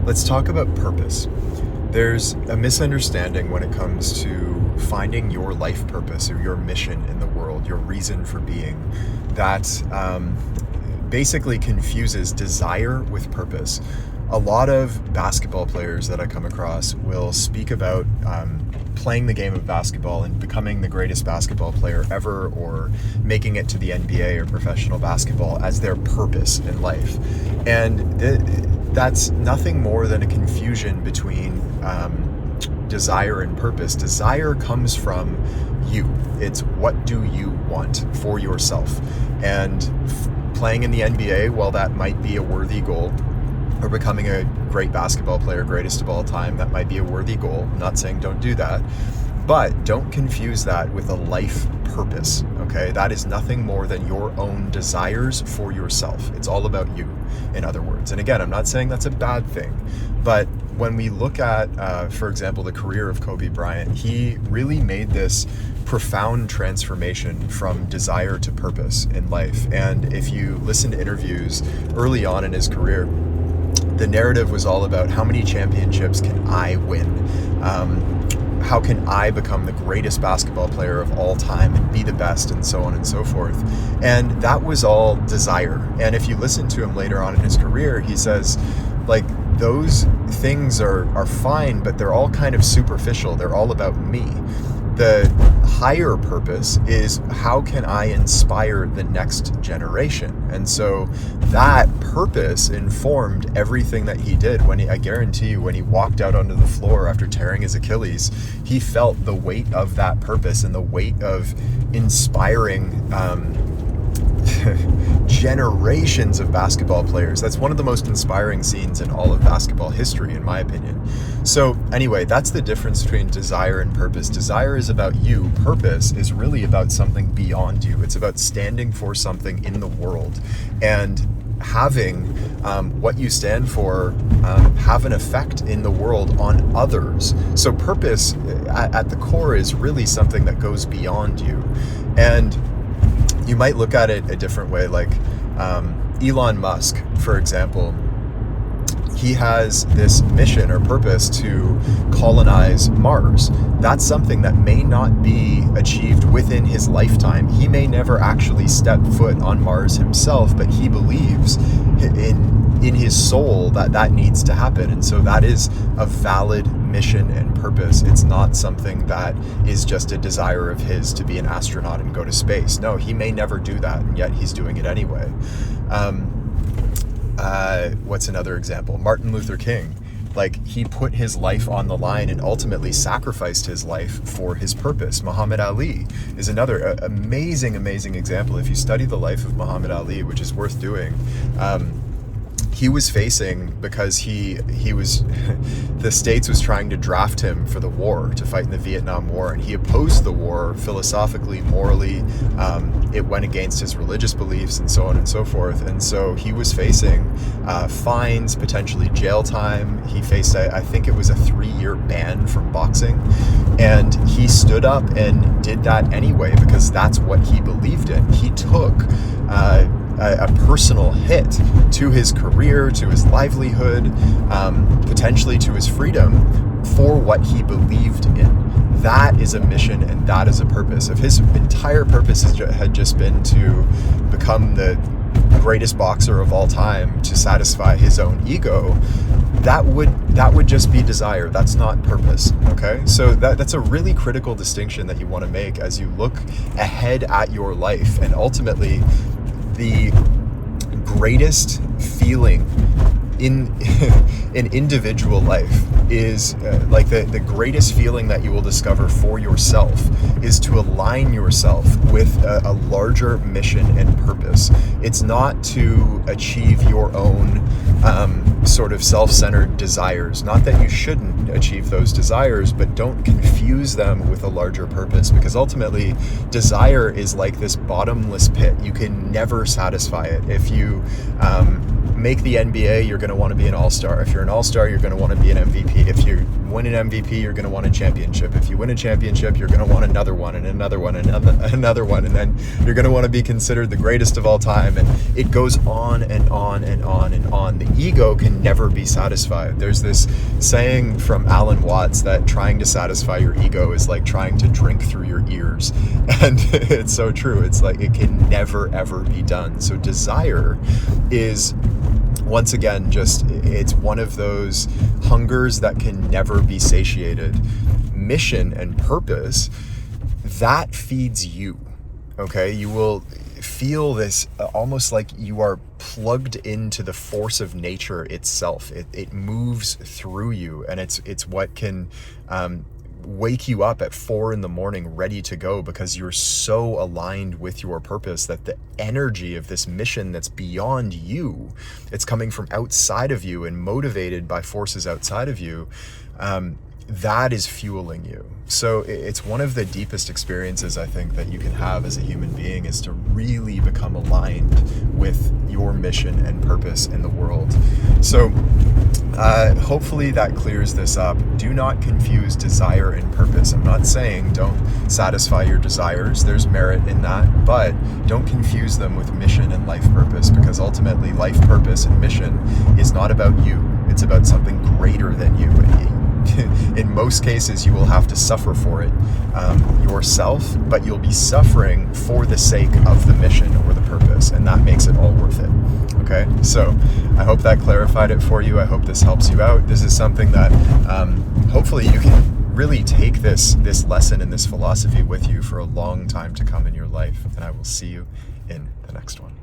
Let's talk about purpose. There's a misunderstanding when it comes to finding your life purpose or your mission in the world, your reason for being, that basically confuses desire with purpose. A lot of basketball players that I come across will speak about playing the game of basketball and becoming the greatest basketball player ever, or making it to the NBA or professional basketball as their purpose in life. And that's nothing more than a confusion between desire and purpose. Desire comes from you. It's what do you want for yourself. And playing in the NBA, while that might be a worthy goal, or becoming a great basketball player, greatest of all time, that might be a worthy goal. I'm not saying don't do that, but don't confuse that with a life purpose, okay? That is nothing more than your own desires for yourself. It's all about you, in other words. And again, I'm not saying that's a bad thing, but when we look at, for example, the career of Kobe Bryant, he really made this profound transformation from desire to purpose in life. And if you listen to interviews early on in his career, the narrative was all about how many championships can I win? How can I become the greatest basketball player of all time and be the best, and so on and so forth. And that was all desire. And if you listen to him later on in his career, he says, like, those things are fine, but they're all kind of superficial. They're all about me. The higher purpose is, how can I inspire the next generation? And so that purpose informed everything that he did. I guarantee you, when he walked out onto the floor after tearing his Achilles, he felt the weight of that purpose and the weight of inspiring generations of basketball players. That's one of the most inspiring scenes in all of basketball history, in my opinion. So anyway, that's the difference between desire and purpose. Desire is about you. Purpose is really about something beyond you. It's about standing for something in the world and having what you stand for have an effect in the world on others. So purpose at the core is really something that goes beyond you. And you might look at it a different way, like Elon Musk, for example. He has this mission or purpose to colonize Mars. That's something that may not be achieved within his lifetime. He may never actually step foot on Mars himself, but he believes in his soul that needs to happen. And so that is a valid mission and purpose. It's not something that is just a desire of his to be an astronaut and go to space. No, he may never do that, and yet he's doing it anyway. What's another example? Martin Luther King. Like, he put his life on the line and ultimately sacrificed his life for his purpose. Muhammad Ali is another amazing example. If you study the life of Muhammad Ali, which is worth doing, he was facing, because he was the States was trying to draft him for the war, to fight in the Vietnam War, and he opposed the war philosophically, morally. It went against his religious beliefs and so on and so forth. And so he was facing fines, potentially jail time. He faced, I think it was a 3-year ban from boxing. And he stood up and did that anyway, because that's what he believed in. He took a personal hit to his career, to his livelihood, potentially to his freedom, for what he believed in. That is a mission, and that is a purpose. If his entire purpose had just been to become the greatest boxer of all time, to satisfy his own ego, that would just be desire. That's not purpose. Okay, so that's a really critical distinction that you want to make as you look ahead at your life. And ultimately, the greatest feeling in an individual life is like the greatest feeling that you will discover for yourself is to align yourself with a larger mission and purpose. It's not to achieve your own sort of self-centered desires. Not that you shouldn't achieve those desires, but don't confuse them with a larger purpose, because ultimately desire is like this bottomless pit. You can never satisfy it. If you make the NBA, you're going to want to be an all-star. If you're an all-star, you're going to want to be an MVP. If you win an MVP, you're going to want a championship. If you win a championship, you're going to want another one and another one and another one, and then you're going to want to be considered the greatest of all time. And it goes on and on and on and on. The ego can never be satisfied. There's this saying from Alan Watts that trying to satisfy your ego is like trying to drink through your ears. And it's so true. It's like it can never, ever be done. So desire is, once again, just, it's one of those hungers that can never be satiated. Mission and purpose, that feeds you. Okay, you will feel this almost like you are plugged into the force of nature itself. It moves through you, and it's what can wake you up at 4 a.m, ready to go, because you're so aligned with your purpose that the energy of this mission that's beyond you, it's coming from outside of you and motivated by forces outside of you, that is fueling you. So it's one of the deepest experiences I think that you can have as a human being, is to really become aligned with your mission and purpose in the world. So hopefully that clears this up. Do not confuse desire and purpose. I'm not saying don't satisfy your desires. There's merit in that, but don't confuse them with mission and life purpose, because ultimately life purpose and mission is not about you. It's about something greater than you. In most cases, you will have to suffer for it yourself, but you'll be suffering for the sake of the mission or the purpose, and that makes it all worth it. Okay, so I hope that clarified it for you. I hope this helps you out. This is something that hopefully you can really take this lesson and this philosophy with you for a long time to come in your life, and I will see you in the next one.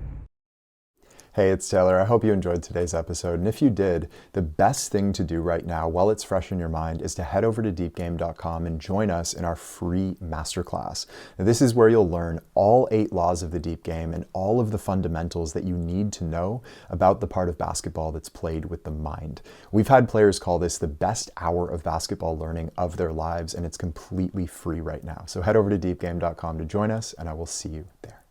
Hey, it's Taylor. I hope you enjoyed today's episode. And if you did, the best thing to do right now, while it's fresh in your mind, is to head over to deepgame.com and join us in our free masterclass. Now, this is where you'll learn all 8 laws of the deep game and all of the fundamentals that you need to know about the part of basketball that's played with the mind. We've had players call this the best hour of basketball learning of their lives, and it's completely free right now. So head over to deepgame.com to join us, and I will see you there.